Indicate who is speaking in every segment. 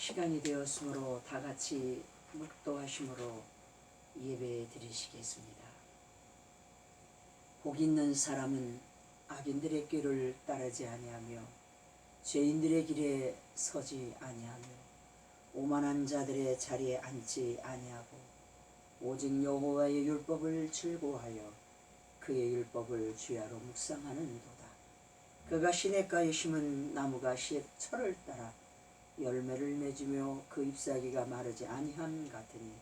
Speaker 1: 시간이 되었으므로 다 같이 묵도하심으로 예배 드리시겠습니다. 복 있는 사람은 악인들의 길을 따르지 아니하며 죄인들의 길에 서지 아니하며 오만한 자들의 자리에 앉지 아니하고 오직 여호와의 율법을 즐거워하여 그의 율법을 주야로 묵상하는도다. 그가 시냇가에 심은 나무가 시냇철을 따라 열매를 맺으며 그 잎사귀가 마르지 아니함 같으니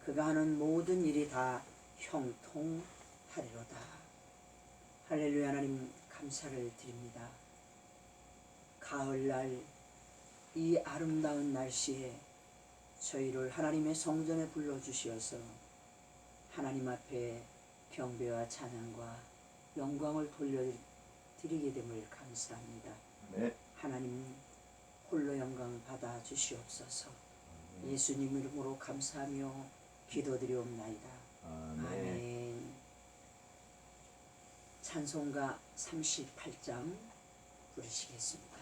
Speaker 1: 그가 하는 모든 일이 다 형통하리로다. 할렐루야. 하나님 감사를 드립니다. 가을날 이 아름다운 날씨에 저희를 하나님의 성전에 불러주시어서 하나님 앞에 경배와 찬양과 영광을 돌려드리게 됨을 감사합니다.
Speaker 2: 네.
Speaker 1: 하나님 홀로 영광 받아 주시옵소서. 예수님 이름으로 감사하며 기도드리옵나이다. 아멘. 찬송가 38장 부르시겠습니다.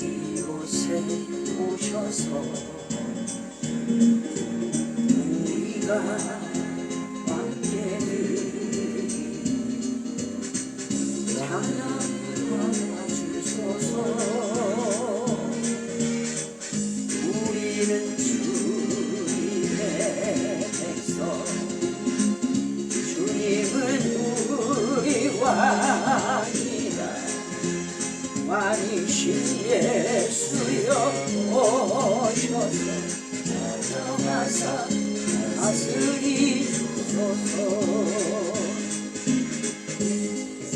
Speaker 1: 이곳에 오셔서 우리가 함께 찬양하여 주소서. 우리는 주님의 백성, 주님은 우리 왕이다. 왕이신 예수여 오셔서 나타나사 다스리 주소서.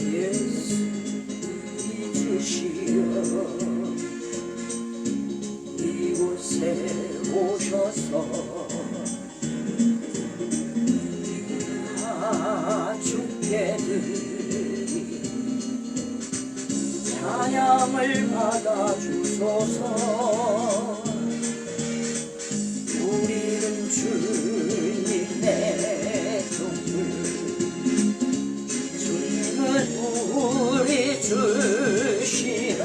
Speaker 1: 예수 주시여 이곳에 오셔서 주께 드리 찬양을 받아 주소서. 우리는 주님의 종들, 주님은 우리 주시라.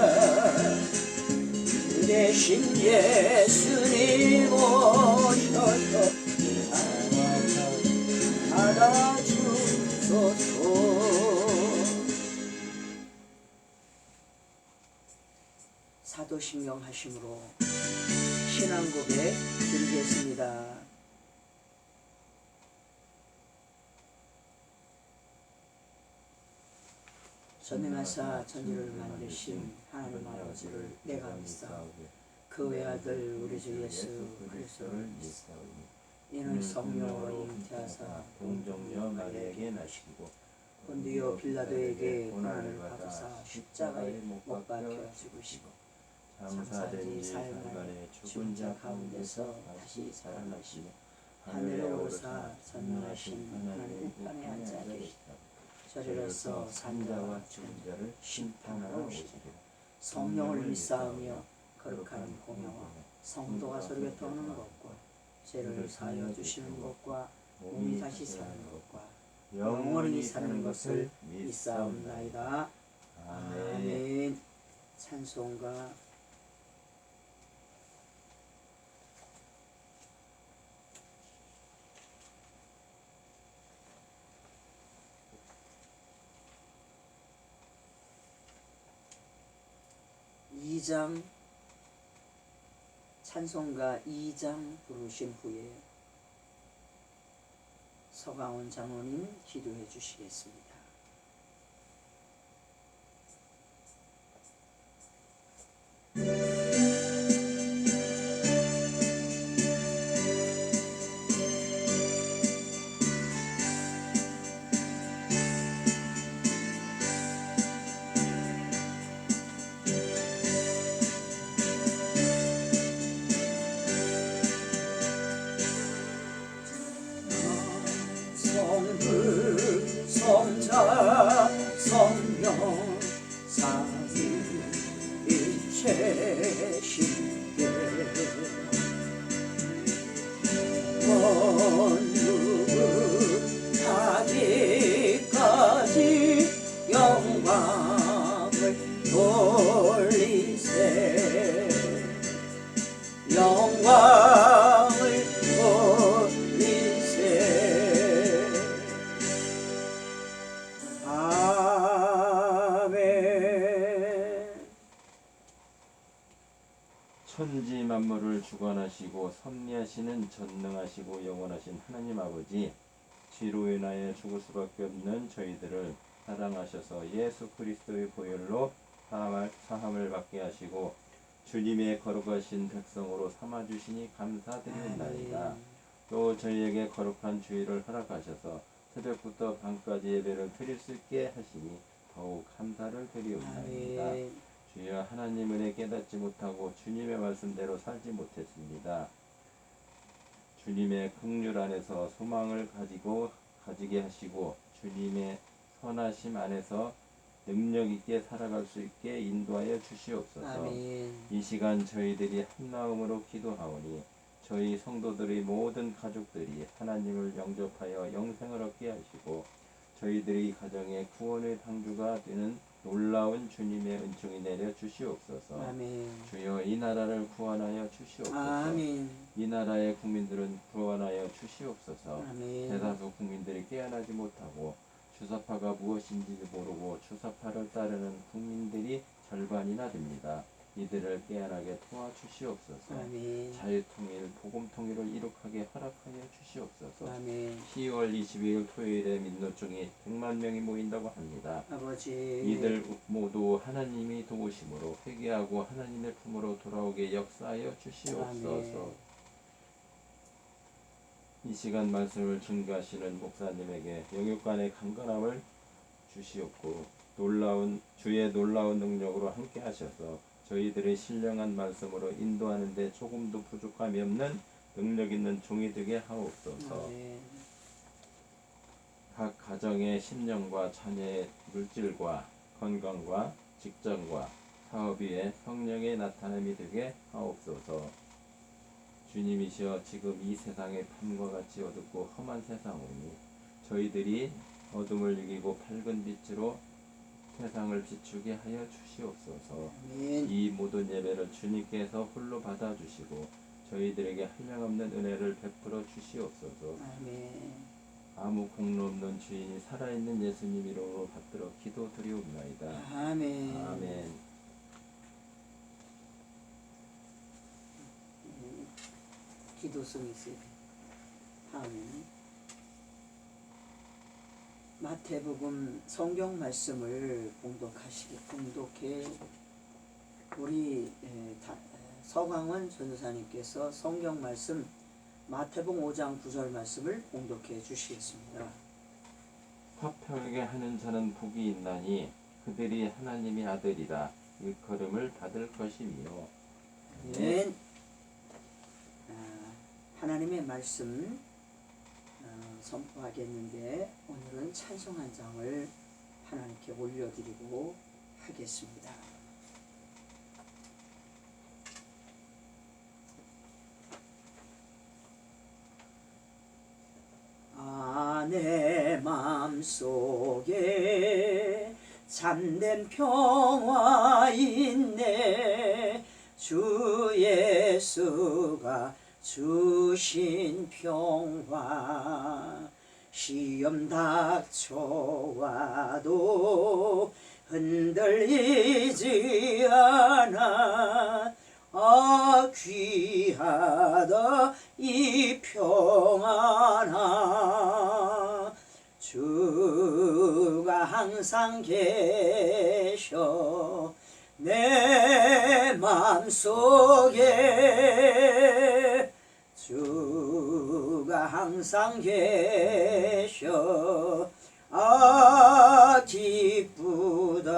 Speaker 1: 그 대신 예수님 오셔서 받아 주소서. 사도신경 하심으로 신앙 고백 드리겠습니다. 전능하사 천지를 만드신 하나님 아버지를 내가 믿사오되 그 외아들 우리 주 예수 그리스도를 믿사오니 이는 성령으로 잉태하사
Speaker 2: 동정녀 마리아에게 나시고
Speaker 1: 본디오 빌라도에게 고난을 받으사 십자가에 못 박혀 죽으시고 장사된 지 사흘 만에 죽은 자 가운데서 다시 살아나시고 하늘에 오르사 전능하신 하나님 우편에 앉아 계시다. 저리로서 산자와 죽은 자를 심판하러 오시리라. 성령을 믿사오며 거룩한 공영과 성도가 서로 교통하는 것과 죄를 사하여 주시는 것과 몸이 다시 사는 것과 영원히 사는 것을 믿사옵나이다. 아멘. 찬송가 찬송가 2장 부르신 후에 서강원 장로님 기도해 주시겠습니다. 성부 성자 성령 삼위일체 영광을 돌리세. 아멘.
Speaker 2: 천지 만물을 주관하시고 섭리하시는 전능하시고 영원하신 하나님 아버지, 죄로 인하여 죽을 수밖에 없는 저희들을 사랑하셔서 예수 그리스도의 보혈로 사함을 받게 하시고 주님의 거룩하신 백성으로 삼아주시니 감사드리옵나이다. 또 저희에게 거룩한 주일을 허락하셔서 새벽부터 밤까지 예배를 드릴 수 있게 하시니 더욱 감사를 드리옵나이다. 주여, 하나님 은혜 깨닫지 못하고 주님의 말씀대로 살지 못했습니다. 주님의 긍휼 안에서 소망을 가지게 하시고 주님의 선하심 안에서 능력 있게 살아갈 수 있게 인도하여 주시옵소서.
Speaker 1: 아멘.
Speaker 2: 이 시간 저희들이 한 마음으로 기도하오니 저희 성도들의 모든 가족들이 하나님을 영접하여 영생을 얻게 하시고 저희들의 가정에 구원의 방주가 되는 놀라운 주님의 은총이 내려 주시옵소서.
Speaker 1: 아멘.
Speaker 2: 주여, 이 나라를 구원하여 주시옵소서.
Speaker 1: 아멘.
Speaker 2: 이 나라의 국민들은 구원하여 주시옵소서.
Speaker 1: 아멘.
Speaker 2: 대다수 국민들이 깨어나지 못하고 주사파가 무엇인지 모르고 주사파를 따르는 국민들이 절반이나 됩니다. 이들을 깨어나게 도와주시옵소서.
Speaker 1: 아멘.
Speaker 2: 자유통일, 복음통일을 이룩하게 허락하여 주시옵소서.
Speaker 1: 아멘.
Speaker 2: 10월 22일 토요일에 민노총이 100만 명이 모인다고 합니다.
Speaker 1: 아버지,
Speaker 2: 이들 모두 하나님이 도우심으로 회개하고 하나님의 품으로 돌아오게 역사하여 주시옵소서.
Speaker 1: 아멘.
Speaker 2: 이 시간 말씀을 증거하시는 목사님에게 영육간의 강건함을 주시옵고 주의 놀라운 능력으로 함께 하셔서 저희들의 신령한 말씀으로 인도하는 데 조금도 부족함이 없는 능력 있는 종이 되게 하옵소서.
Speaker 1: 아멘.
Speaker 2: 각 가정의 심령과 자녀의 물질과 건강과 직장과 사업 위에 성령의 나타남이 되게 하옵소서. 주님이시여, 지금 이 세상의 밤과 같이 어둡고 험한 세상이니 저희들이 어둠을 이기고 밝은 빛으로 세상을 비추게 하여 주시옵소서.
Speaker 1: 아멘.
Speaker 2: 이 모든 예배를 주님께서 홀로 받아주시고 저희들에게 한량없는 은혜를 베풀어 주시옵소서.
Speaker 1: 아멘.
Speaker 2: 아무 공로 없는 주인이 살아있는 예수님 이름으로 받들어 기도드리옵나이다.
Speaker 1: 아멘.
Speaker 2: 아멘.
Speaker 1: 기도성이 있어야 돼. 다음에는 마태복음 성경 말씀을 봉독해 우리 서광원 전도사님께서 성경 말씀 마태복음 5장 9절 말씀을 봉독해 주시겠습니다.
Speaker 2: 화평하게 하는 자는 복이 있나니 그들이 하나님의 아들이라 일컬음을 받을 것이며.
Speaker 1: 아멘. 하나님의 말씀 선포하겠는데 오늘은 찬송 한 장을 하나님께 올려드리고 하겠습니다. 내 맘속에 참된 평화 있네. 주 예수가 주신 평화. 시험 닥쳐와도 흔들리지 않아. 귀하다 이 평안아. 주가 항상 계셔 내 맘속에. 주가 항상 계셔 기쁘다.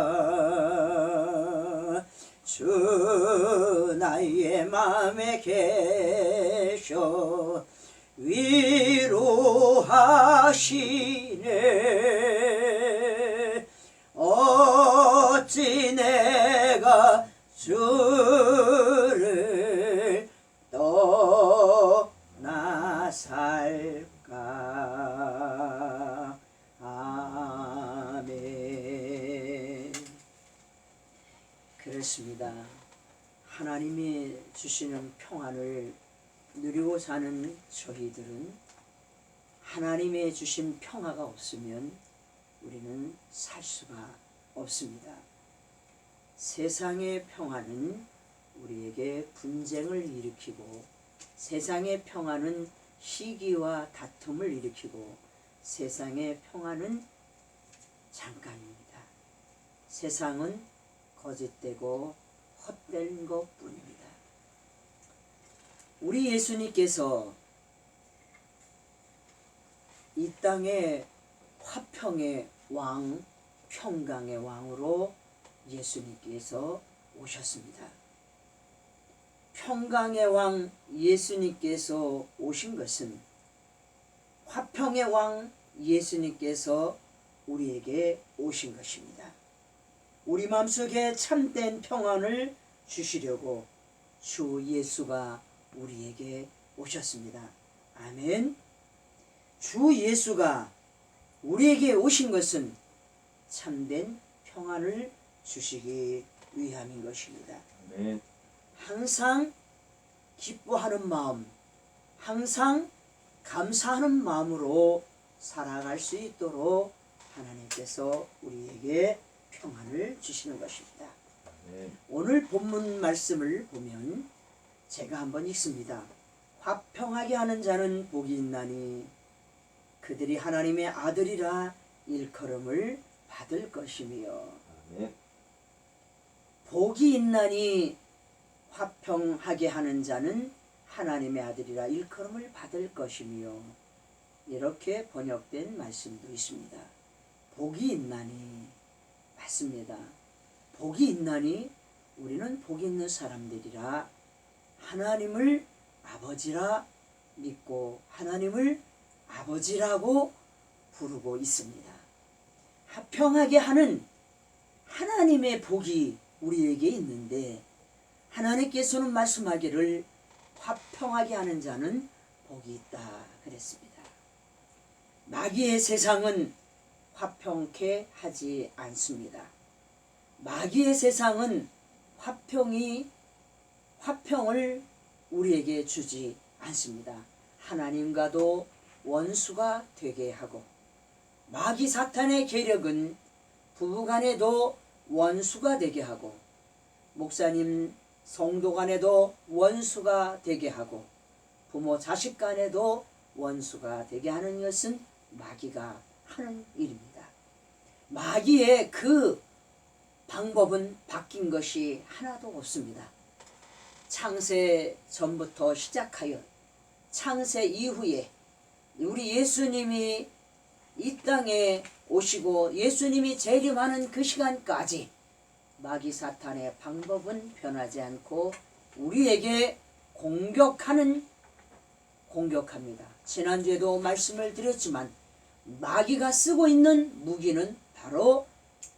Speaker 1: 주 나의 맘에 계셔 위로하시네. 어찌 내가 주를 떠나 살까. 아멘. 그렇습니다. 하나님이 주시는 평안을 누리고 사는 저희들은 하나님의 주신 평화가 없으면 우리는 살 수가 없습니다. 세상의 평화는 우리에게 분쟁을 일으키고, 세상의 평화는 시기와 다툼을 일으키고, 세상의 평화는 잠깐입니다. 세상은 거짓되고 헛된 것뿐입니다. 우리 예수님께서 이 땅에 화평의 왕, 평강의 왕으로 예수님께서 오셨습니다. 평강의 왕 예수님께서 오신 것은, 화평의 왕 예수님께서 우리에게 오신 것입니다. 우리 마음속에 참된 평안을 주시려고 주 예수가 우리에게 오셨습니다. 아멘. 주 예수가 우리에게 오신 것은 참된 평안을 주시기 위함인 것입니다.
Speaker 2: 아멘.
Speaker 1: 항상 기뻐하는 마음, 항상 감사하는 마음으로 살아갈 수 있도록 하나님께서 우리에게 평안을 주시는 것입니다.
Speaker 2: 아멘.
Speaker 1: 오늘 본문 말씀을 보면 제가 한번 읽습니다. 화평하게 하는 자는 복이 있나니 그들이 하나님의 아들이라 일컬음을 받을 것이며.
Speaker 2: 아멘.
Speaker 1: 복이 있나니 화평하게 하는 자는 하나님의 아들이라 일컬음을 받을 것이며, 이렇게 번역된 말씀도 있습니다. 복이 있나니, 맞습니다. 복이 있나니 우리는 복 있는 사람들이라 하나님을 아버지라 믿고 하나님을 아버지라고 부르고 있습니다. 화평하게 하는 하나님의 복이 우리에게 있는데, 하나님께서는 말씀하기를 화평하게 하는 자는 복이 있다 그랬습니다. 마귀의 세상은 화평케 하지 않습니다. 마귀의 세상은 화평을 우리에게 주지 않습니다. 하나님과도 원수가 되게 하고, 마귀 사탄의 계력은 부부간에도 원수가 되게 하고, 목사님 성도 간에도 원수가 되게 하고, 부모 자식 간에도 원수가 되게 하는 것은 마귀가 하는 일입니다. 마귀의 그 방법은 바뀐 것이 하나도 없습니다. 창세 전부터 시작하여 창세 이후에 우리 예수님이 이 땅에 오시고 예수님이 재림하는 그 시간까지 마귀 사탄의 방법은 변하지 않고 우리에게 공격합니다. 지난주에도 말씀을 드렸지만 마귀가 쓰고 있는 무기는 바로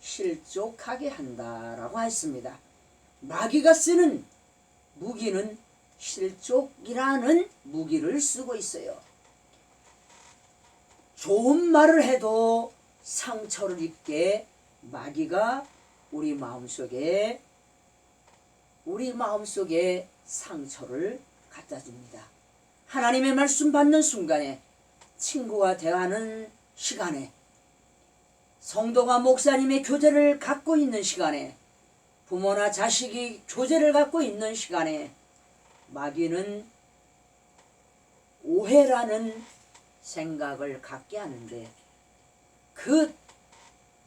Speaker 1: 실족하게 한다라고 했습니다. 마귀가 쓰는 무기는 실족이라는 무기를 쓰고 있어요. 좋은 말을 해도 상처를 입게 마귀가 우리 마음속에 상처를 갖다 줍니다. 하나님의 말씀 받는 순간에, 친구와 대화하는 시간에, 성도가 목사님의 교제를 갖고 있는 시간에, 부모나 자식이 교제를 갖고 있는 시간에 마귀는 오해라는 생각을 갖게 하는데, 그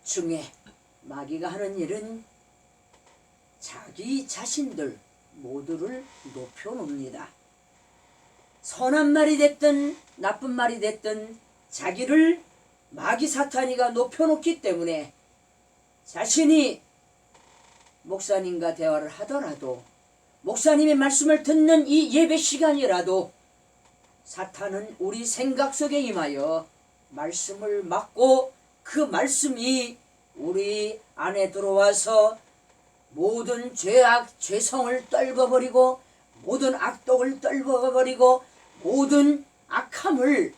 Speaker 1: 중에 마귀가 하는 일은 자기 자신들 모두를 높여놓습니다. 선한 말이 됐든 나쁜 말이 됐든 자기를 마귀 사탄이가 높여놓기 때문에 자신이 목사님과 대화를 하더라도, 목사님의 말씀을 듣는 이 예배 시간이라도 사탄은 우리 생각 속에 임하여 말씀을 막고, 그 말씀이 우리 안에 들어와서 모든 죄악, 죄성을 떨궈버리고, 모든 악독을 떨궈버리고, 모든 악함을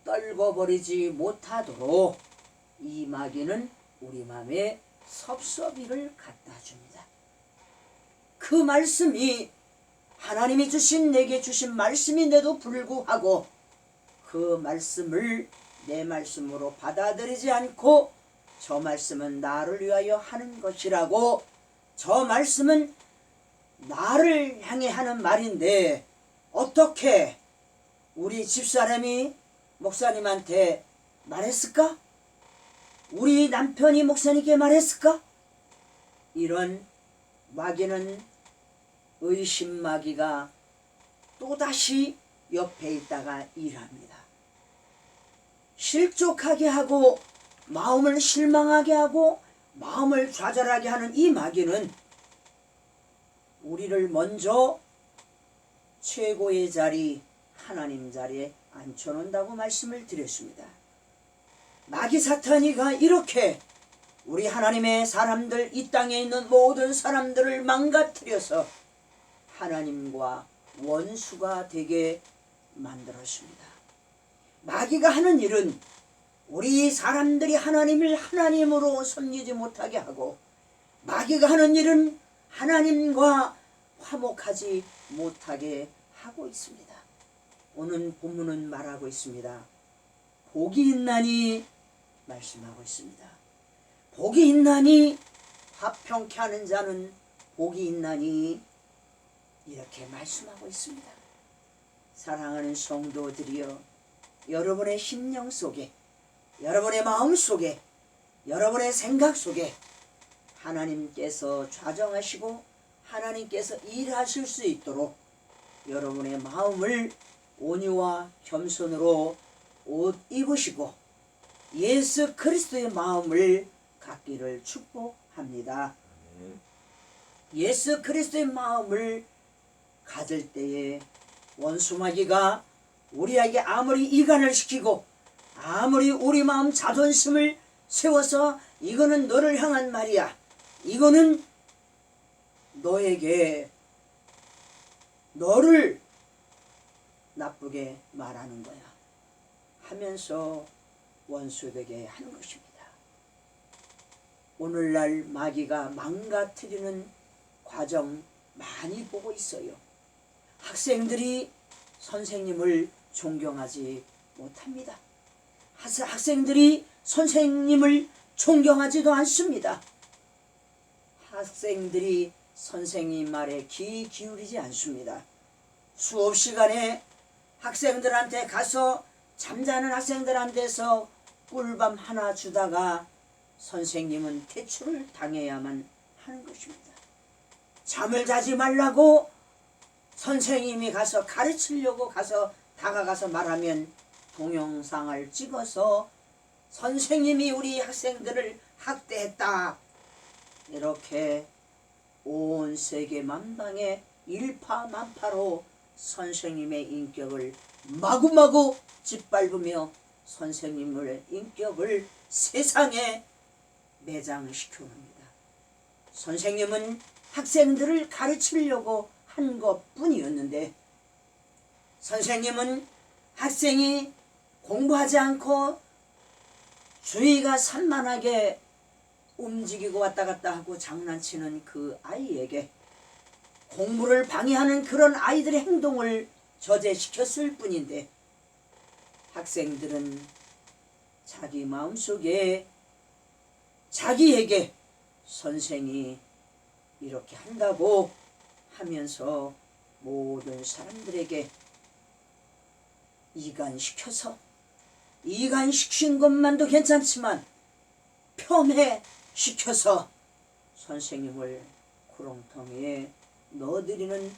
Speaker 1: 떨궈버리지 못하도록 이 마귀는 우리 마음에 섭섭이를 갖다 줍니다. 그 말씀이 하나님이 내게 주신 말씀인데도 불구하고 그 말씀을 내 말씀으로 받아들이지 않고 저 말씀은 나를 위하여 하는 것이라고, 저 말씀은 나를 향해 하는 말인데 어떻게 우리 집사람이 목사님한테 말했을까? 우리 남편이 목사님께 말했을까? 이런 마귀는, 의심 마귀가 또다시 옆에 있다가 일합니다. 실족하게 하고 마음을 실망하게 하고 마음을 좌절하게 하는 이 마귀는 우리를 먼저 최고의 자리, 하나님 자리에 앉혀놓는다고 말씀을 드렸습니다. 마귀 사탄이가 이렇게 우리 하나님의 사람들, 이 땅에 있는 모든 사람들을 망가뜨려서 하나님과 원수가 되게 만들었습니다. 마귀가 하는 일은 우리 사람들이 하나님을 하나님으로 섬기지 못하게 하고, 마귀가 하는 일은 하나님과 화목하지 못하게 하고 있습니다. 오늘 본문은 말하고 있습니다. 복이 있나니 말씀하고 있습니다. 복이 있나니, 화평케 하는 자는 복이 있나니 이렇게 말씀하고 있습니다. 사랑하는 성도들이여, 여러분의 심령 속에, 여러분의 마음 속에, 여러분의 생각 속에 하나님께서 좌정하시고 하나님께서 일하실 수 있도록 여러분의 마음을 온유와 겸손으로 옷 입으시고 예수 그리스도의 마음을 갖기를 축복합니다. 예수 그리스도의 마음을 가질 때에 원수마귀가 우리에게 아무리 이간을 시키고 아무리 우리 마음 자존심을 세워서 이거는 너를 향한 말이야, 이거는 너에게 너를 나쁘게 말하는 거야 하면서 원수되게 하는 것입니다. 오늘날 마귀가 망가뜨리는 과정 많이 보고 있어요. 학생들이 선생님을 존경하지 못합니다. 학생들이 선생님을 존경하지도 않습니다. 학생들이 선생님 말에 귀 기울이지 않습니다. 수업 시간에 학생들한테 가서, 잠자는 학생들한테서 꿀밤 하나 주다가 선생님은 퇴출을 당해야만 하는 것입니다. 잠을 자지 말라고 선생님이 가서 가르치려고 가서 다가가서 말하면 동영상을 찍어서 선생님이 우리 학생들을 학대했다, 이렇게 온 세계 만방에 일파만파로 선생님의 인격을 마구마구 짓밟으며 선생님의 인격을 세상에 매장시켜놓습니다. 선생님은 학생들을 가르치려고 한 것뿐이었는데, 선생님은 학생이 공부하지 않고 주의가 산만하게 움직이고 왔다 갔다 하고 장난치는 그 아이에게 공부를 방해하는 그런 아이들의 행동을 저제시켰을 뿐인데, 학생들은 자기 마음속에 자기에게 선생이 이렇게 한다고 하면서 모든 사람들에게 이간시켜서, 이간시킨 것만도 괜찮지만 폄훼시켜서 선생님을 구렁텅이에 넣어드리는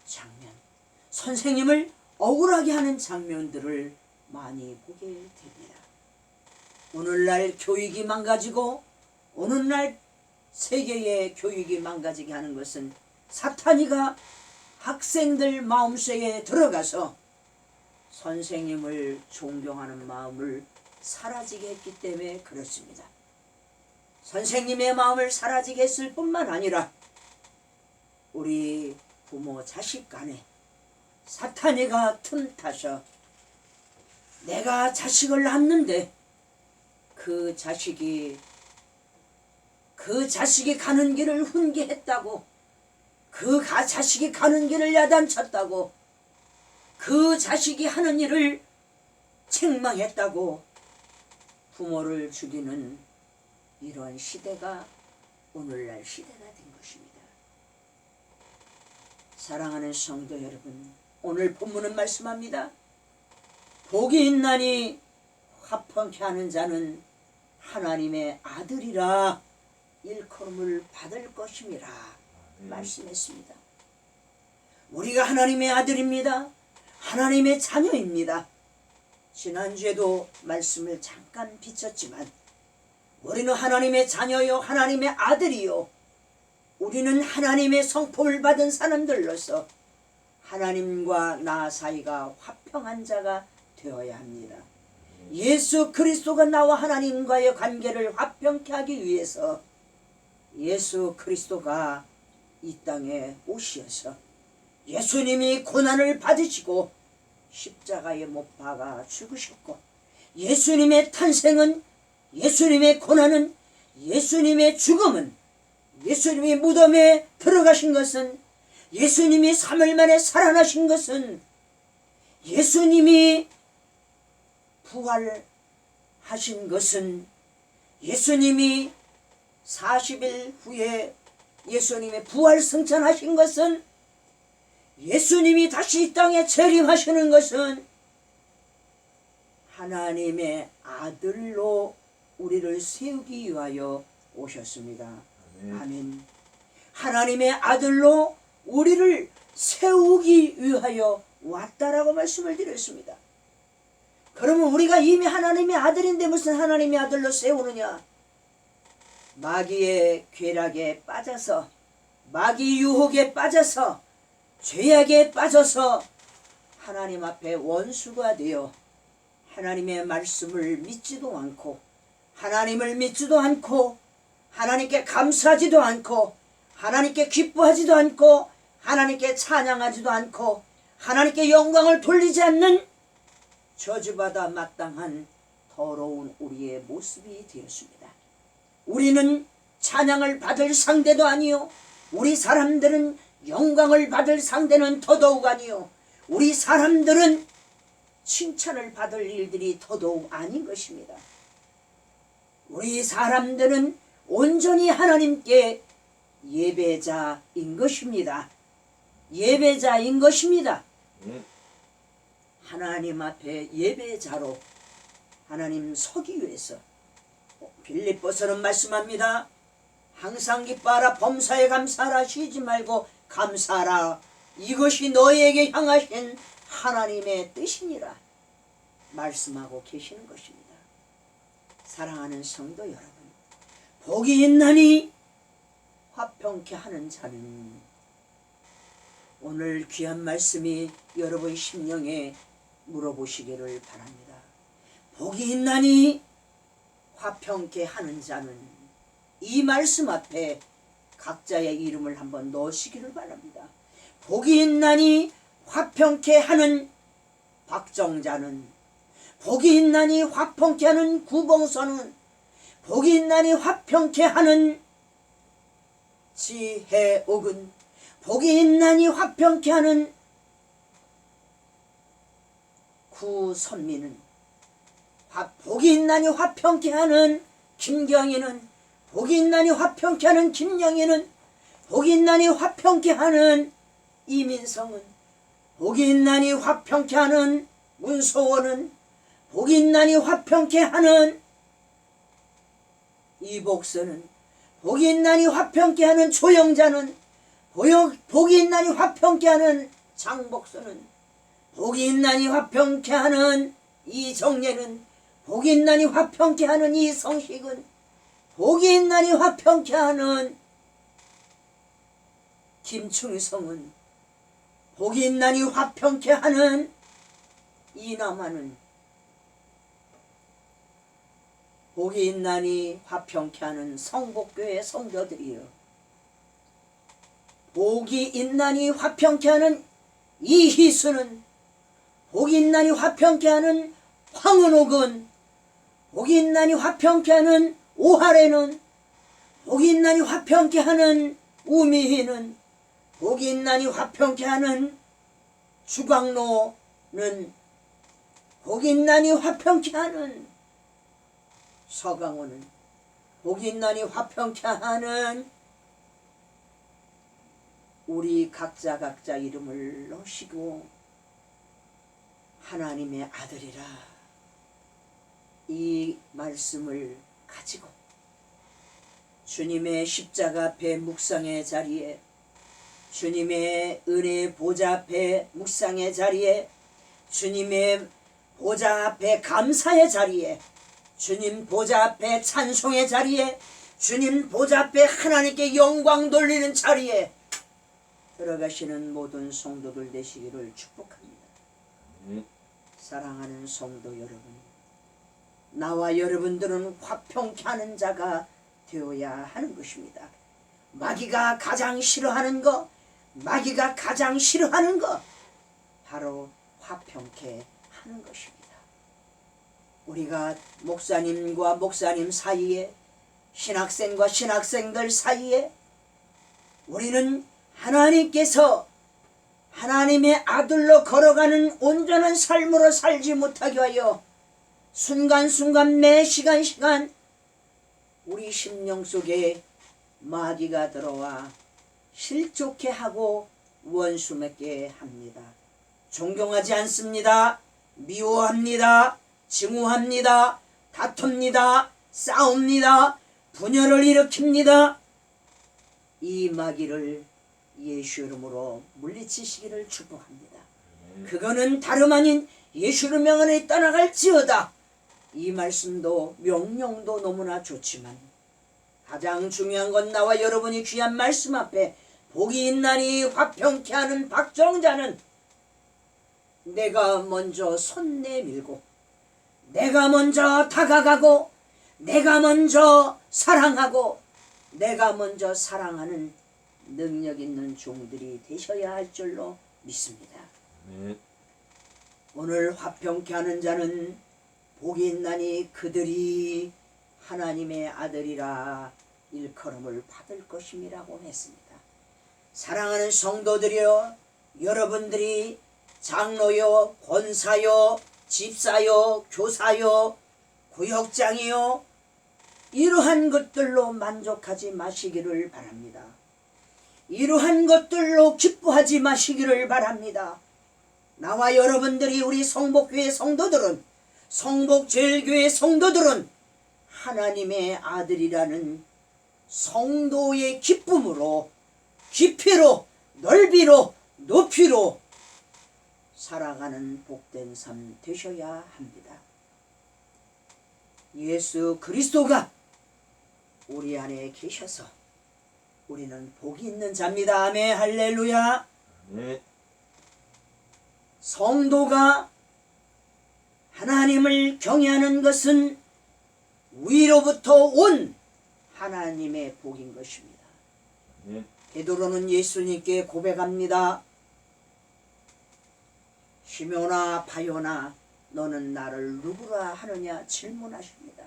Speaker 1: 장면, 선생님을 억울하게 하는 장면들을 많이 보게 됩니다. 오늘날 교육이 망가지고 오늘날 세계의 교육이 망가지게 하는 것은 사탄이가 학생들 마음속에 들어가서 선생님을 존경하는 마음을 사라지게 했기 때문에 그렇습니다. 선생님의 마음을 사라지게 했을 뿐만 아니라 우리 부모 자식 간에 사탄이가 틈타서 내가 자식을 낳았는데 그 자식이 가는 길을 훈계했다고, 그 자식이 가는 길을 야단쳤다고, 그 자식이 하는 일을 책망했다고 부모를 죽이는 이런 시대가 오늘날 시대가 된 것입니다. 사랑하는 성도 여러분, 오늘 본문은 말씀합니다. 복이 있나니 화평케 하는 자는 하나님의 아들이라 일컬음을 받을 것임이라 말씀했습니다. 우리가 하나님의 아들입니다. 하나님의 자녀입니다. 지난주에도 말씀을 잠깐 비쳤지만 우리는 하나님의 자녀요, 하나님의 아들이요, 우리는 하나님의 성품을 받은 사람들로서 하나님과 나 사이가 화평한 자가 되어야 합니다. 예수 그리스도가 나와 하나님과의 관계를 화평케 하기 위해서 예수 그리스도가 이 땅에 오셔서 예수님이 고난을 받으시고 십자가에 못 박아 죽으셨고, 예수님의 탄생은, 예수님의 고난은, 예수님의 죽음은, 예수님이 무덤에 들어가신 것은, 예수님이 3일 만에 살아나신 것은, 예수님이 부활하신 것은, 예수님이 40일 후에 예수님의 부활 승천하신 것은, 예수님이 다시 이 땅에 재림하시는 것은 하나님의 아들로 우리를 세우기 위하여 오셨습니다. 아멘. 하나님의 아들로 우리를 세우기 위하여 왔다라고 말씀을 드렸습니다. 그러면 우리가 이미 하나님의 아들인데 무슨 하나님의 아들로 세우느냐? 마귀의 궤락에 빠져서, 마귀 유혹에 빠져서, 죄악에 빠져서 하나님 앞에 원수가 되어 하나님의 말씀을 믿지도 않고, 하나님을 믿지도 않고, 하나님께 감사하지도 않고, 하나님께 기뻐하지도 않고, 하나님께 찬양하지도 않고, 하나님께 영광을 돌리지 않는 저주받아 마땅한 더러운 우리의 모습이 되었습니다. 우리는 찬양을 받을 상대도 아니요, 우리 사람들은 영광을 받을 상대는 더더욱 아니요, 우리 사람들은 칭찬을 받을 일들이 더더욱 아닌 것입니다. 우리 사람들은 온전히 하나님께 예배자인 것입니다. 예배자인 것입니다. 하나님 앞에 예배자로 하나님 서기 위해서 빌립보서는 말씀합니다. 항상 기뻐하라, 범사에 감사하라, 쉬지 말고 감사하라, 이것이 너희에게 향하신 하나님의 뜻이니라 말씀하고 계시는 것입니다. 사랑하는 성도 여러분, 복이 있나니 화평케 하는 자는, 오늘 귀한 말씀이 여러분 심령에 물어보시기를 바랍니다. 복이 있나니 화평케 하는 자는, 이 말씀 앞에 각자의 이름을 한번 넣으시기를 바랍니다. 복이 있나니 화평케 하는 박정자는, 복이 있나니 화평케 하는 구봉서는, 복이 있나니 화평케 하는 지혜옥은, 복이 있나니 화평케 하는 구선미는, 복이 있나니 화평케 하는 김경희는, 복이 있나니 화평케 하는 김영희는, 복이 있나니 화평케 하는 이민성은, 복이 있나니 화평케 하는 문소원은, 복이 있나니 화평케 하는 이복선은, 복이 있나니 화평케 하는 조영자는, 복이 있나니 화평케 하는 장복선은, 복이 있나니 화평케 하는 이정예는, 복이 있나니 화평케 하는 이성식은, 복이 있나니 화평케 하는 김충성은, 복이 있나니 화평케 하는 이남하는, 복이 있나니 화평케 하는 성복교회 성도들이여, 복이 있나니 화평케 하는 이희수는, 복이 있나니 화평케 하는 황은옥은, 복이 있나니 화평케 하는 오하래는, 복이 있나니 화평케 하는 우미희는, 복이 있나니 화평케 하는 주광로는 복이 있나니 화평케 하는 서강호는 복이 있나니 화평케 하는 우리 각자 이름을 넣으시고 하나님의 아들이라 이 말씀을 가지고 주님의 십자가 앞에 묵상의 자리에 주님의 은혜 보좌 앞에 묵상의 자리에 주님의 보좌 앞에 감사의 자리에 주님 보좌 앞에 찬송의 자리에 주님 보좌 앞에 하나님께 영광 돌리는 자리에 들어가시는 모든 성도들 되시기를 축복합니다. 사랑하는 성도 여러분, 나와 여러분들은 화평케 하는 자가 되어야 하는 것입니다. 마귀가 가장 싫어하는 거, 마귀가 가장 싫어하는 거 바로 화평케 하는 것입니다. 우리가 목사님과 목사님 사이에, 신학생과 신학생들 사이에 우리는 하나님께서 하나님의 아들로 걸어가는 온전한 삶으로 살지 못하게 하여 순간순간 매 시간 우리 심령 속에 마귀가 들어와 실족해 하고 원수 맺게 합니다. 존경하지 않습니다. 미워합니다. 증오합니다. 다툽니다. 싸웁니다. 분열을 일으킵니다. 이 마귀를 예수 이름으로 물리치시기를 축복합니다. 그거는 다름 아닌 예수를 명하에 떠나갈지어다. 이 말씀도 명령도 너무나 좋지만 가장 중요한 건 나와 여러분이 귀한 말씀 앞에 복이 있나니 화평케 하는 박정자는 내가 먼저 손 내밀고 내가 먼저 다가가고 내가 먼저 사랑하고 내가 먼저 사랑하는 능력 있는 종들이 되셔야 할 줄로 믿습니다. 오늘 화평케 하는 자는 복이 있나니 그들이 하나님의 아들이라 일컬음을 받을 것임이라고 했습니다. 사랑하는 성도들이여, 여러분들이 장로요, 권사요, 집사요, 교사요, 구역장이요, 이러한 것들로 만족하지 마시기를 바랍니다. 이러한 것들로 기뻐하지 마시기를 바랍니다. 나와 여러분들이 우리 성복교회 성도들은, 성복제일교회 성도들은 하나님의 아들이라는 성도의 기쁨으로 깊이로 넓이로 높이로 살아가는 복된 삶 되셔야 합니다. 예수 그리스도가 우리 안에 계셔서 우리는 복이 있는 자입니다. 아멘. 할렐루야.
Speaker 2: 네.
Speaker 1: 성도가 하나님을 경외하는 것은 위로부터 온 하나님의 복인 것입니다.
Speaker 2: 네.
Speaker 1: 베드로는 예수님께 고백합니다. 시몬아 바요나 너는 나를 누구라 하느냐 질문하십니다.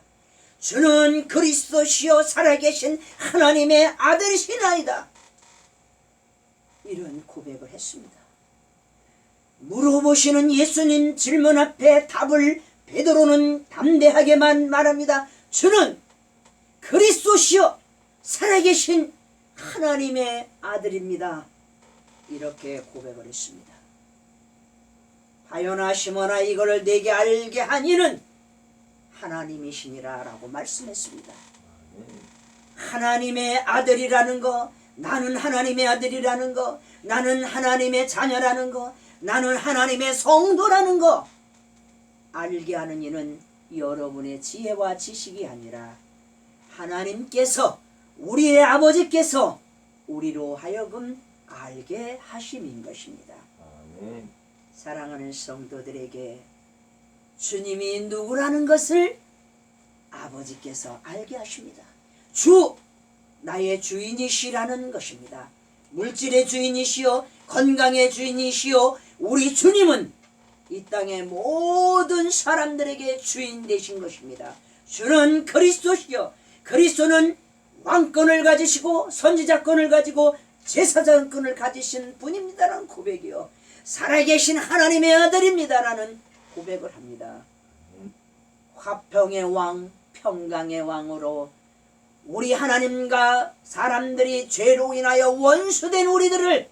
Speaker 1: 주는 그리스도시요 살아계신 하나님의 아들이시나이다. 이런 고백을 했습니다. 물어보시는 예수님 질문 앞에 답을 베드로는 담대하게만 말합니다. 주는 그리스도시요 살아계신 하나님의 아들입니다. 이렇게 고백을 했습니다. 바요나 시몬아 이거를 내게 알게 한 이는 하나님이시니라 라고 말씀했습니다. 하나님의 아들이라는 거, 나는 하나님의 아들이라는 거, 나는 하나님의 자녀라는 거, 나는 하나님의 성도라는 거 알게 하는 이는 여러분의 지혜와 지식이 아니라 하나님께서, 우리의 아버지께서 우리로 하여금 알게 하심인 것입니다.
Speaker 2: 아멘.
Speaker 1: 사랑하는 성도들에게 주님이 누구라는 것을 아버지께서 알게 하십니다. 주, 나의 주인이시라는 것입니다. 물질의 주인이시요 건강의 주인이시요 우리 주님은 이 땅의 모든 사람들에게 주인 되신 것입니다. 주는 그리스도시요, 그리스도는 왕권을 가지시고 선지자권을 가지고 제사장권을 가지신 분입니다라는 고백이요, 살아계신 하나님의 아들입니다라는 고백을 합니다. 화평의 왕, 평강의 왕으로 우리 하나님과 사람들이 죄로 인하여 원수된 우리들을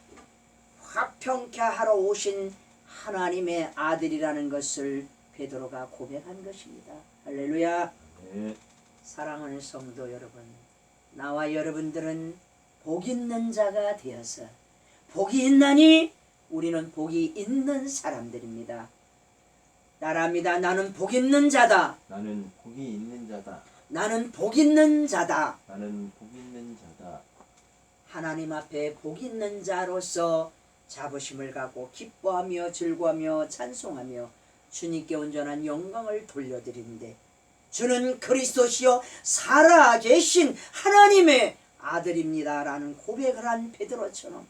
Speaker 1: 화평케 하러 오신 하나님의 아들이라는 것을 베드로가 고백한 것입니다. 할렐루야.
Speaker 2: 네.
Speaker 1: 사랑하는 성도 여러분, 나와 여러분들은 복 있는 자가 되어서, 복이 있나니 우리는 복이 있는 사람들입니다. 따라합니다. 나는 복 있는 자다.
Speaker 2: 나는 복이 있는 자다.
Speaker 1: 나는 복 있는 자다.
Speaker 2: 나는 복 있는 자다.
Speaker 1: 하나님 앞에 복 있는 자로서 자부심을 갖고 기뻐하며 즐거워하며 찬송하며 주님께 온전한 영광을 돌려드리는데, 주는 그리스도시요 살아계신 하나님의 아들입니다라는 고백을 한 베드로처럼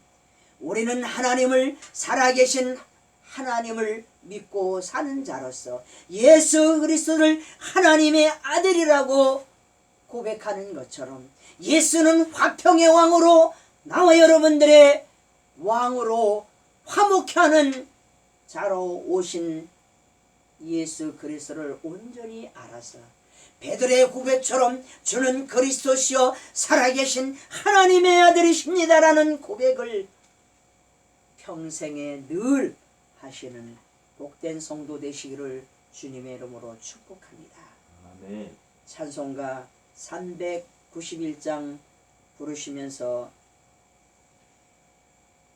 Speaker 1: 우리는 하나님을, 살아계신 하나님을 믿고 사는 자로서 예수 그리스도를 하나님의 아들이라고 고백하는 것처럼, 예수는 화평의 왕으로 나와 여러분들의 왕으로 화목케 하는 자로 오신 예수 그리스도를 온전히 알아서 베드로의 고백처럼 주는 그리스도시요 살아계신 하나님의 아들이십니다라는 고백을 평생에 늘 하시는 복된 성도 되시기를 주님의 이름으로 축복합니다.
Speaker 2: 아멘.
Speaker 1: 찬송가 391장 부르시면서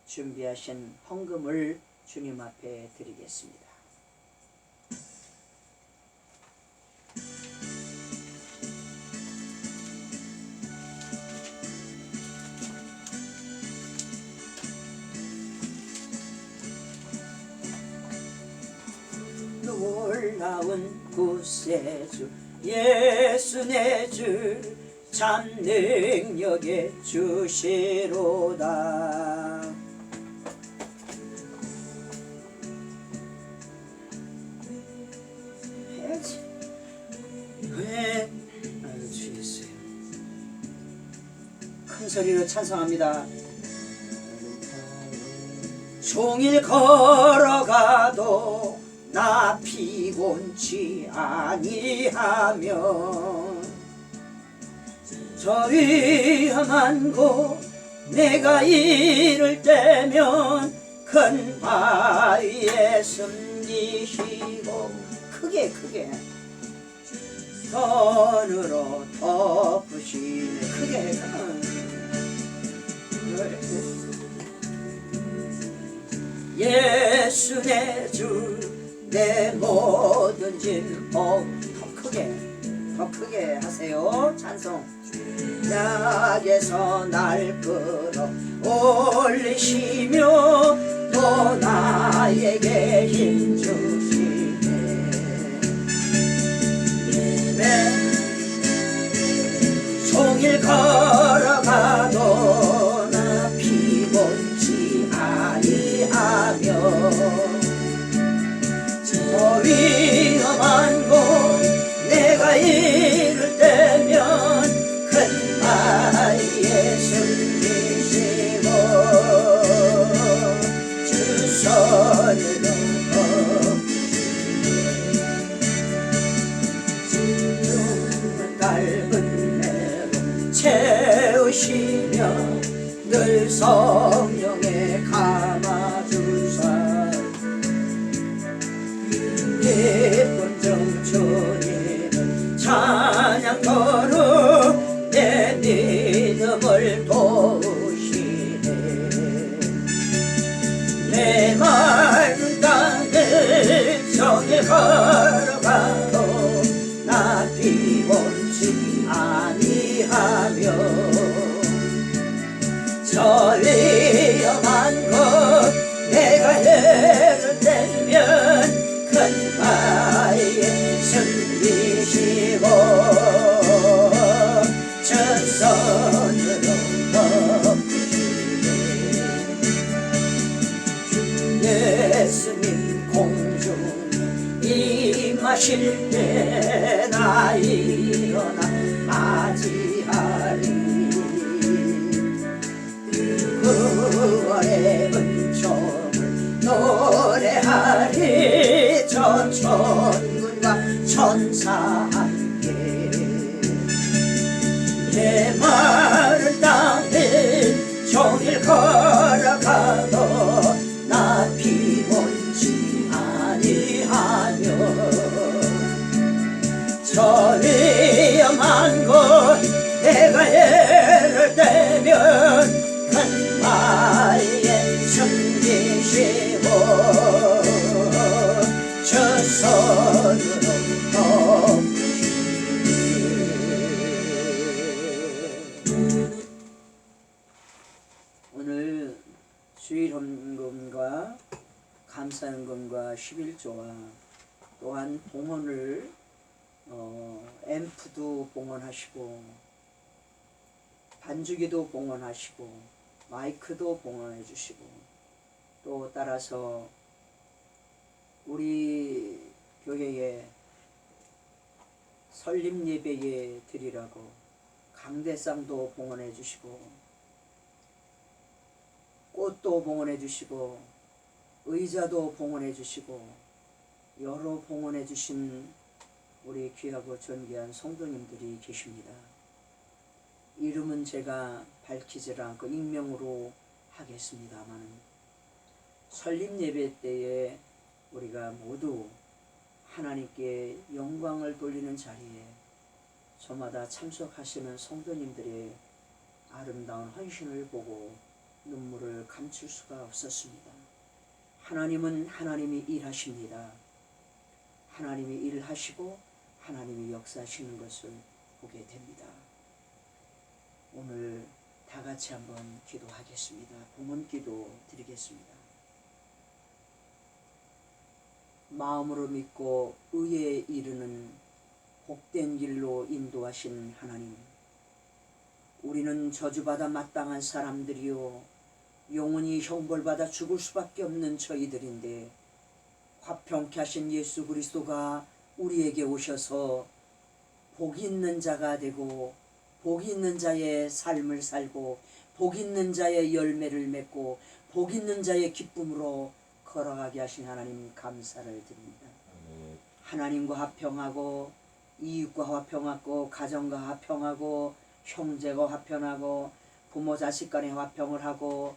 Speaker 1: 준비하신 헌금을 주님 앞에 드리겠습니다. 놀라운 구세주 예수 내 주 참 능력의 주시로다. 왜 주겠어요? 큰 소리로 찬송합니다. 종일 걸어가도 나 피곤치 아니하며 저 위험한 곳 내가 이를 때면 큰 바위에 숨기시고 크게 선으로 덮으시네. 크게 예수 내 주 내 모든 짐 더 크게 하세요. 찬송. 약에서 날 끌어 올리시며 또 나에게 힘 주시네. 종일 걸어가도 나 피곤치 아니하며 더 위험한 곳 내가 이를 때면 큰 바위에 숨기시고 주 손으로 덮으시네. 짧은 내로 채우시며 늘 성령에 감아주사 예쁜 정춘이는 찬양거로 내 믿음을 도우시네. 내 맑은 땅을 정에 걸어가도 나 피곤치 아니하며 저 위험한 곳 내가 해를 때면 큰 바위에 숨기시고 저 손으로 덮으시네. 예수님 공중에 임하실 때 나 일어나 맞이하리. 그 영원의 은총을 노래하리 저 천군과 천사 함께 내 마른 땅을 종일 걸어가도 나 피곤치 아니하며 저 위험한 곳 내가 애를 떼면 큰 마리에 숨기시고 저 손으로 오늘 주일헌금과 감사헌금과 11조와 또한 봉헌을 앰프도 봉헌하시고 반주기도 봉헌하시고 마이크도 봉헌해 주시고 또 따라서 우리 교회에 설립 예배에 드리라고 강대상도 봉헌해 주시고 꽃도 봉헌해 주시고 의자도 봉헌해 주시고 여러 봉헌해 주신 우리 귀하고 존귀한 성도님들이 계십니다. 이름은 제가 밝히지 않고 익명으로 하겠습니다만 설립 예배 때에 우리가 모두 하나님께 영광을 돌리는 자리에 저마다 참석하시는 성도님들의 아름다운 헌신을 보고 눈물을 감출 수가 없었습니다. 하나님은 하나님이 일하십니다. 하나님이 일하시고 하나님이 역사하시는 것을 보게 됩니다. 오늘 다 같이 한번 기도하겠습니다. 봉헌기도 드리겠습니다. 마음으로 믿고 의에 이르는 복된 길로 인도하신 하나님, 우리는 저주받아 마땅한 사람들이요 영원히 형벌받아 죽을 수밖에 없는 저희들인데 화평케 하신 예수 그리스도가 우리에게 오셔서 복 있는 자가 되고 복 있는 자의 삶을 살고 복 있는 자의 열매를 맺고 복 있는 자의 기쁨으로 걸어가게 하신 하나님 감사를 드립니다. 하나님과 화평하고 이웃과 화평하고 가정과 화평하고 형제가 화평하고 부모 자식 간에 화평을 하고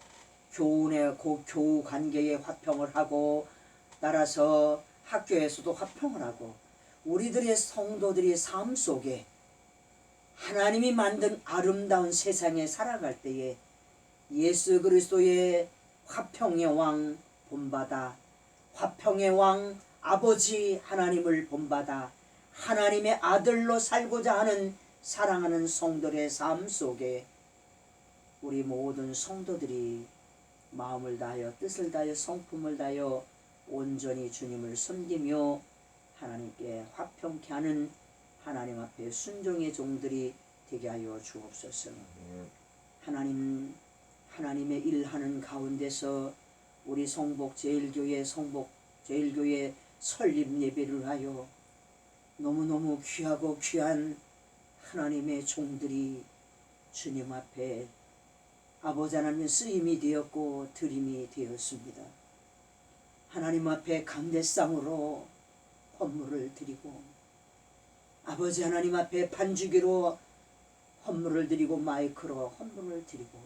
Speaker 1: 교우 관계에 화평을 하고 따라서 학교에서도 화평을 하고 우리들의 성도들의 삶 속에 하나님이 만든 아름다운 세상에 살아갈 때에 예수 그리스도의 화평의 왕 본받아 화평의 왕 아버지 하나님을 본받아 하나님의 아들로 살고자 하는 사랑하는 성도들의 삶 속에 우리 모든 성도들이 마음을 다하여 뜻을 다하여 성품을 다하여 온전히 주님을 섬기며 하나님께 화평케 하는 하나님 앞에 순종의 종들이 되게 하여 주옵소서. 하나님의 일하는 가운데서 우리 성복 제일교회 설립 예배를 하여 너무너무 귀하고 귀한 하나님의 종들이 주님 앞에 아버지 하나님의 쓰임이 되었고 드림이 되었습니다. 하나님 앞에 감대상으로 헌물을 드리고 아버지 하나님 앞에 반주기로 헌물을 드리고 마이크로 헌물을 드리고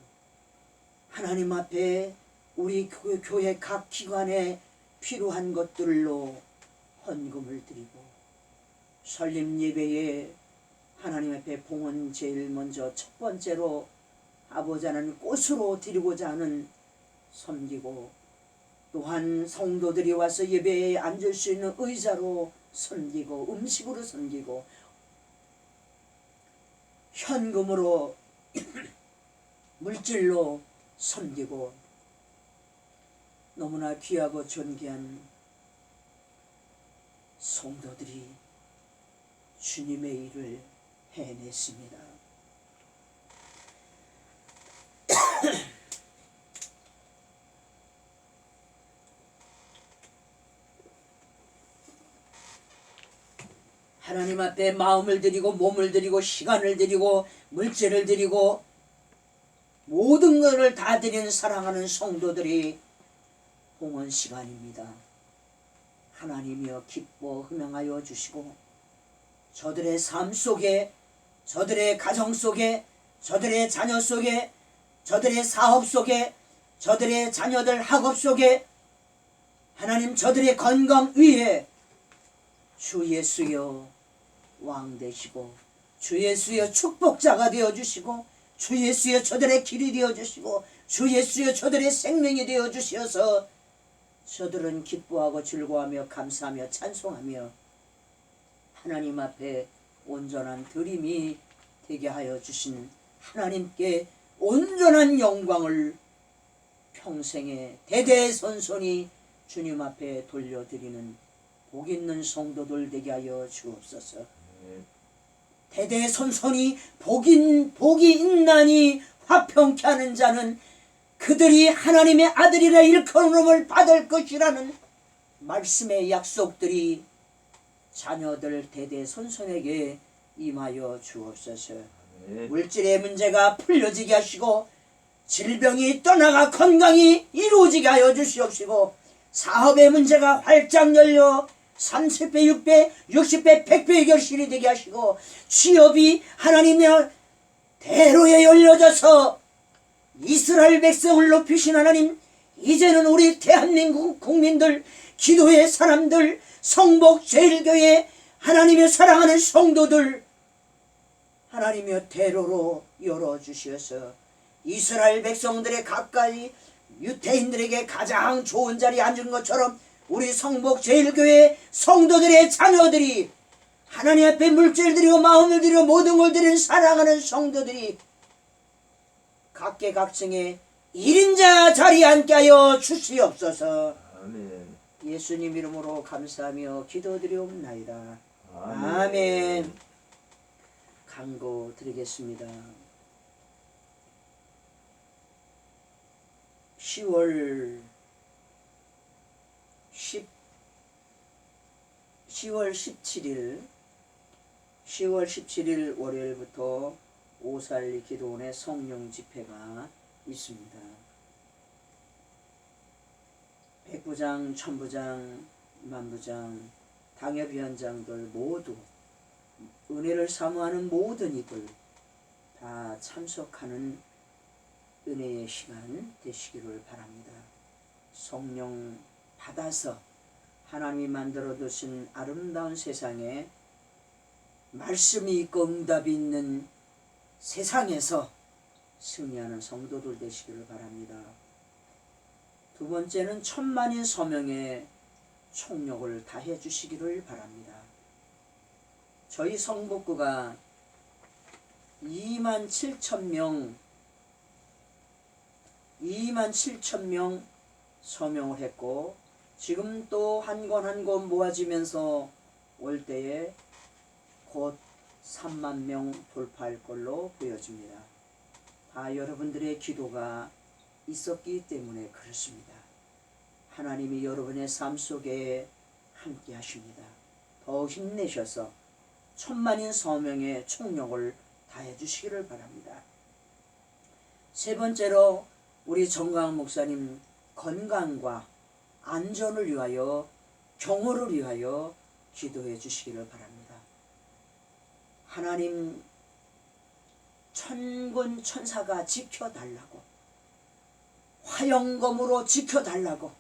Speaker 1: 하나님 앞에 우리 교회 각 기관에 필요한 것들로 헌금을 드리고 설립 예배에 하나님 앞에 봉헌 제일 먼저 첫 번째로 아버지 하나님 꽃으로 드리고자 하는 섬기고 또한 성도들이 와서 예배에 앉을 수 있는 의자로 섬기고 음식으로 섬기고 현금으로 물질로 섬기고 너무나 귀하고 존귀한 성도들이 주님의 일을 해냈습니다. 하나님 앞에 마음을 드리고 몸을 드리고 시간을 드리고 물질을 드리고 모든 것을 다 드리는 사랑하는 성도들이 봉헌 시간입니다. 하나님이여 기뻐 흠양하여 주시고 저들의 삶 속에, 저들의 가정 속에, 저들의 자녀 속에, 저들의 사업 속에, 저들의 자녀들 학업 속에, 하나님 저들의 건강 위에 주 예수여 왕 되시고, 주 예수여 축복자가 되어주시고, 주 예수여 저들의 길이 되어주시고, 주 예수여 저들의 생명이 되어주셔서 저들은 기뻐하고 즐거워하며 감사하며 찬송하며 하나님 앞에 온전한 드림이 되게 하여 주신 하나님께 온전한 영광을 평생에 대대손손이 주님 앞에 돌려드리는 복 있는 성도들 되게 하여 주옵소서. 대대손손이 복이 있나니 화평케 하는 자는 그들이 하나님의 아들이라 일컬음을 받을 것이라는 말씀의 약속들이 자녀들 대대손손에게 임하여 주옵소서. 물질의 문제가 풀려지게 하시고 질병이 떠나가 건강이 이루어지게 하여 주시옵시고 사업의 문제가 활짝 열려 30배, 6배, 60배, 100배의 결실이 되게 하시고 취업이 하나님의 대로에 열려져서 이스라엘 백성을 높이신 하나님, 이제는 우리 대한민국 국민들, 기도의 사람들, 성복 제일교회 하나님의 사랑하는 성도들 하나님의 대로로 열어주셔서 이스라엘 백성들의 가까이 유대인들에게 가장 좋은 자리에 앉은 것처럼 우리 성복 제일교회 성도들의 자녀들이 하나님 앞에 물질 드리고 마음을 드리고 모든 걸 드리는 사랑하는 성도들이 각계각층에 1인자 자리에 앉게 하여 주시옵소서.
Speaker 2: 아멘.
Speaker 1: 예수님 이름으로 감사하며 기도드리옵나이다. 아멘. 강고 드리겠습니다. 10월 17일 월요일부터 오살리 기도원의 성령 집회가 있습니다. 백부장, 천부장, 만부장, 당협위원장들 모두 은혜를 사모하는 모든 이들 다 참석하는 은혜의 시간 되시기를 바랍니다. 성령 받아서 하나님이 만들어 두신 아름다운 세상에 말씀이 있고 응답이 있는 세상에서 승리하는 성도들 되시기를 바랍니다. 두 번째는 천만인 서명에 총력을 다해 주시기를 바랍니다. 저희 성북구가 27,000명 서명을 했고 지금 또 한 권 한 권 모아지면서 올 때에 곧 3만 명 돌파할 걸로 보여집니다. 다 여러분들의 기도가 있었기 때문에 그렇습니다. 하나님이 여러분의 삶 속에 함께 하십니다. 더 힘내셔서 천만인 서명의 총력을 다해 주시기를 바랍니다. 세 번째로 우리 정광 목사님 건강과 안전을 위하여 경호를 위하여 기도해 주시기를 바랍니다. 하나님 천군 천사가 지켜달라고 화영검으로 지켜달라고.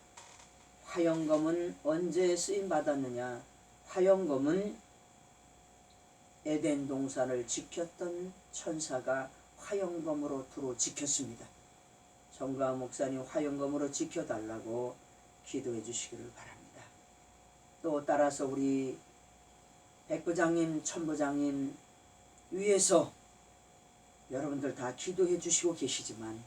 Speaker 1: 화영검은 언제 쓰임받았느냐? 화영검은 에덴 동산을 지켰던 천사가 화영검으로 두루 지켰습니다. 정가 목사님 화영검으로 지켜달라고 기도해 주시기를 바랍니다. 또 따라서 우리 백부장님, 천부장님 위해서 여러분들 다 기도해 주시고 계시지만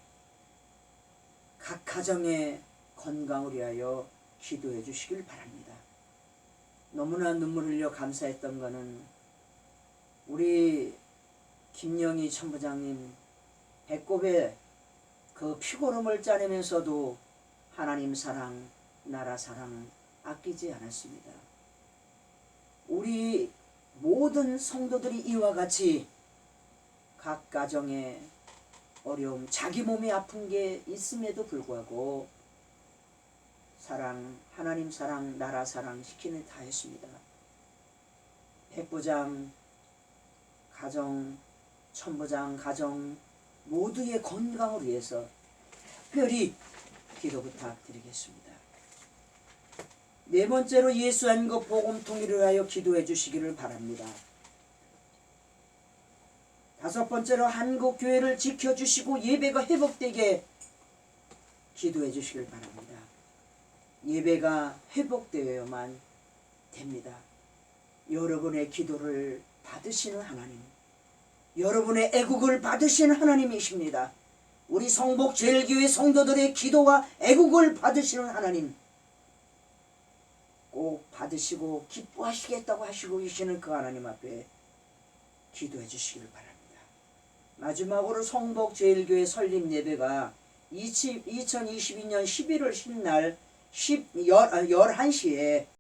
Speaker 1: 각 가정의 건강을 위하여 기도해 주시길 바랍니다. 너무나 눈물 흘려 감사했던 것은 우리 김영희 천부장님 배꼽에 그 피고름을 짜내면서도 하나님 사랑, 나라 사랑 아끼지 않았습니다. 우리 모든 성도들이 이와 같이 각 가정에 어려움, 자기 몸이 아픈 게 있음에도 불구하고 사랑, 하나님 사랑, 나라 사랑 시키는 다 했습니다. 백부장, 가정, 천부장, 가정 모두의 건강을 위해서 특별히 기도 부탁드리겠습니다. 네 번째로 예수 한국 복음 통일을 위하여 기도해 주시기를 바랍니다. 다섯 번째로 한국 교회를 지켜주시고 예배가 회복되게 기도해 주시길 바랍니다. 예배가 회복되어야만 됩니다. 여러분의 기도를 받으시는 하나님, 여러분의 애국을 받으시는 하나님이십니다. 우리 성복제일교회 성도들의 기도와 애국을 받으시는 하나님, 꼭 받으시고 기뻐하시겠다고 하시고 계시는 그 하나님 앞에 기도해 주시길 바랍니다. 마지막으로 성복제일교회 설립 예배가 2022년 11월 10날 11시에